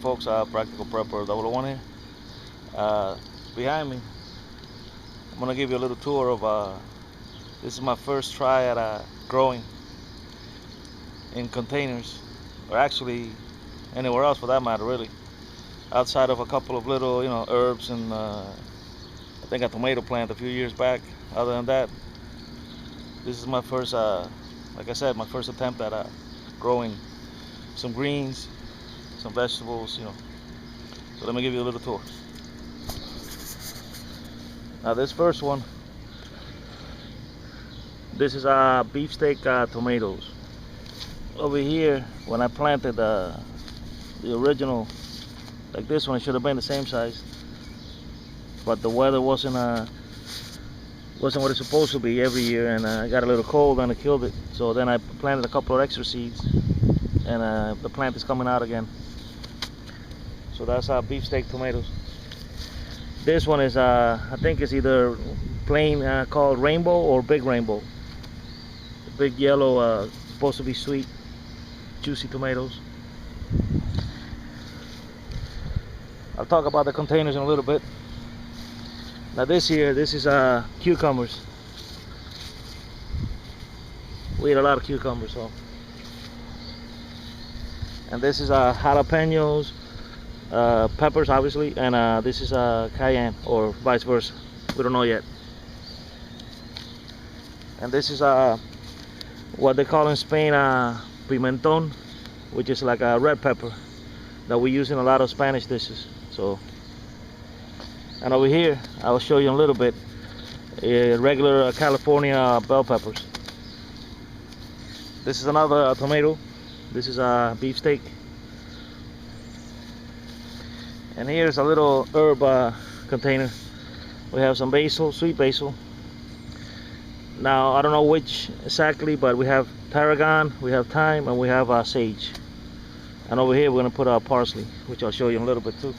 folks, Practical Prepper 001 here. Behind me, I'm gonna give you a little tour of this is my first try at growing in containers, or actually anywhere else for that matter, really, outside of a couple of little, herbs and I think a tomato plant a few years back. Other than that, this is my first, like I said, my first attempt at growing some greens, some vegetables, So let me give you a little tour. Now this first one, this is beefsteak tomatoes. Over here, when I planted the original, like this one, it should have been the same size, but the weather wasn't what it's supposed to be every year, and I got a little cold and it killed it. So then I planted a couple of extra seeds, and the plant is coming out again. So that's beefsteak tomatoes. This one is I think it's either plain called rainbow or big rainbow. The big yellow, supposed to be sweet, juicy tomatoes. I'll talk about the containers in a little bit. Now this is cucumbers. We eat a lot of cucumbers, so. And this is jalapenos, peppers obviously, and this is cayenne, or vice versa. We don't know yet. And this is what they call in Spain pimenton, which is like a red pepper that we use in a lot of Spanish dishes. So, and over here I will show you in a little bit regular California bell peppers. This is another tomato. This is a beefsteak. And here's a little herb container. We have some basil, sweet basil. Now I don't know which exactly, but we have tarragon, we have thyme, and we have sage. And over here we're going to put parsley, which I'll show you in a little bit too.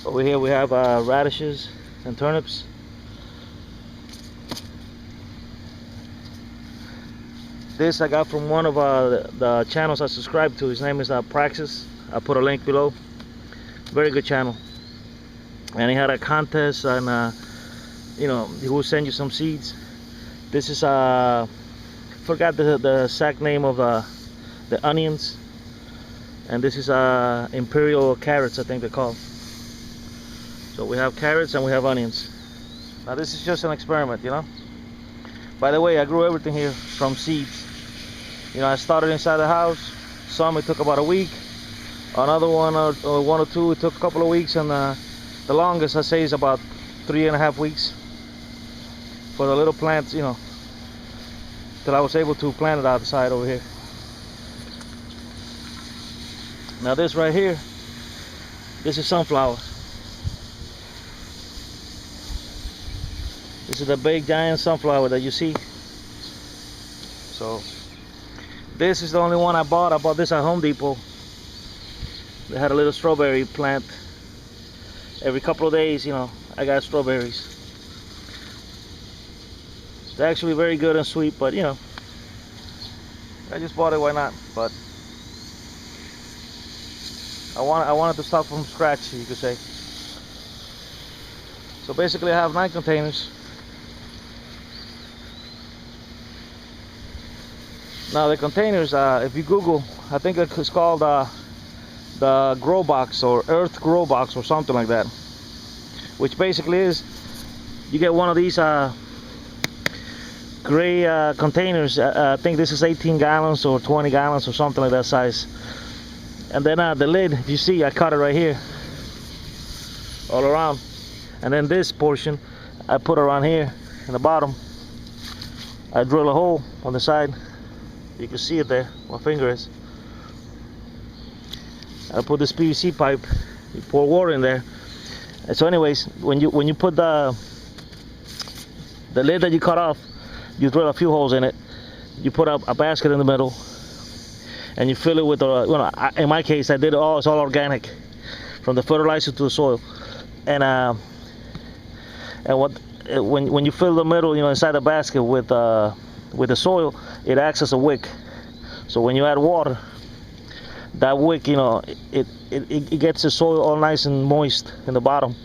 Over here we have radishes and turnips. This I got from one of the channels I subscribe to. His name is Praxis. I'll put a link below. Very good channel. And he had a contest, and he will send you some seeds. This is forgot the exact name of the onions. And this is Imperial carrots, I think they're called. So we have carrots and we have onions. Now this is just an experiment, By the way, I grew everything here from seeds. I started inside the house. Some it took about a week. Another one or one or two, it took a couple of weeks, and the longest I say is about 3.5 weeks for the little plants, till I was able to plant it outside over here. Now this right here, this is sunflower. This is the big giant sunflower that you see. So this is the only one I bought. I bought this at Home Depot. They had a little strawberry plant. Every couple of days, I got strawberries. They're actually very good and sweet, but I just bought it, why not? But I wanted to start from scratch, you could say. So basically I have 9 containers. Now the containers, if you Google, I think it's called the grow box, or earth grow box, or something like that. Which basically is, you get one of these gray containers. I think this is 18 gallons or 20 gallons or something like that size. And then the lid, if you see, I cut it right here, all around. And then this portion, I put around here in the bottom. I drill a hole on the side. You can see it there, my finger is. I put this PVC pipe, you pour water in there. And so anyways, when you put the lid that you cut off, you drill a few holes in it. You put a basket in the middle, and you fill it with in my case I did it's all organic, from the fertilizer to the soil. And when you fill the middle, inside the basket with the soil, it acts as a wick. So when you add water, that wick, you know, it gets the soil all nice and moist in the bottom.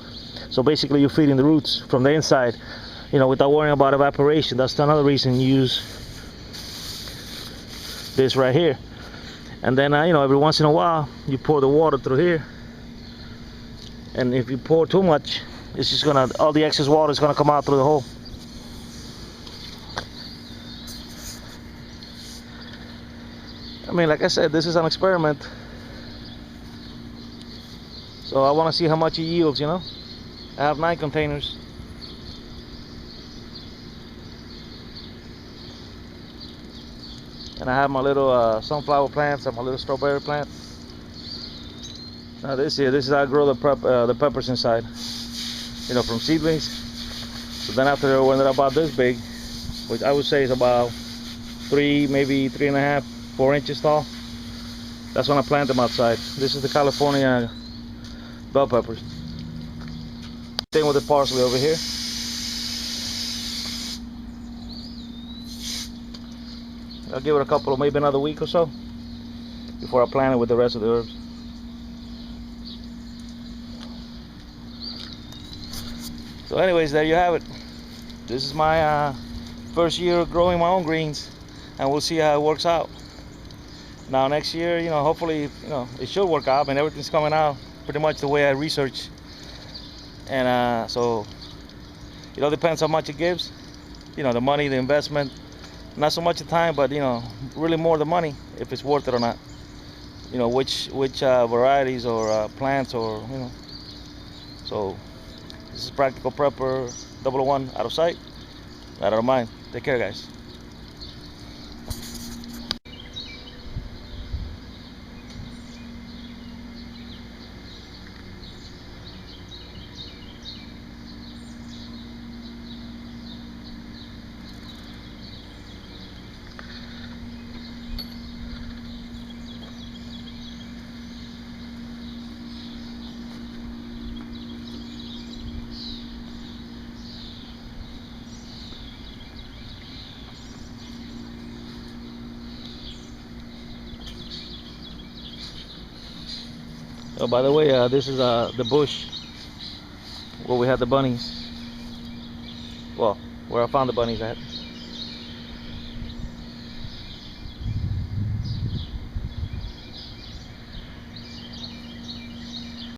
So basically you're feeding the roots from the inside, you know, without worrying about evaporation. That's another reason you use this right here. And then you know, every once in a while you pour the water through here, and if you pour too much, it's just gonna, all the excess water is gonna come out through the hole. I mean, like I said, this is an experiment, so I want to see how much it yields, you know. I have 9 containers. And I have my little sunflower plants and my little strawberry plant. Now this is how I grow the peppers inside, you know, from seedlings. So then after they're, when they're about this big, which I would say is about 3, maybe 3.5, 4 inches tall, that's when I plant them outside. This is the California bell peppers. Same with the parsley over here. I'll give it a couple of, maybe another week or so before I plant it with the rest of the herbs. So anyways, there you have it. This is my first year growing my own greens, and we'll see how it works out. Now next year, you know, hopefully, you know, it should work out. I mean, everything's coming out pretty much the way I researched. And so it all depends how much it gives, you know, the money, the investment, not so much the time, but you know, really more the money, if it's worth it or not, you know, which varieties or plants, or you know. So this is Practical Prepper 001, out of sight, out of mind. Take care, guys. Oh, by the way, this is the bush where we had the bunnies. Well, where I found the bunnies at.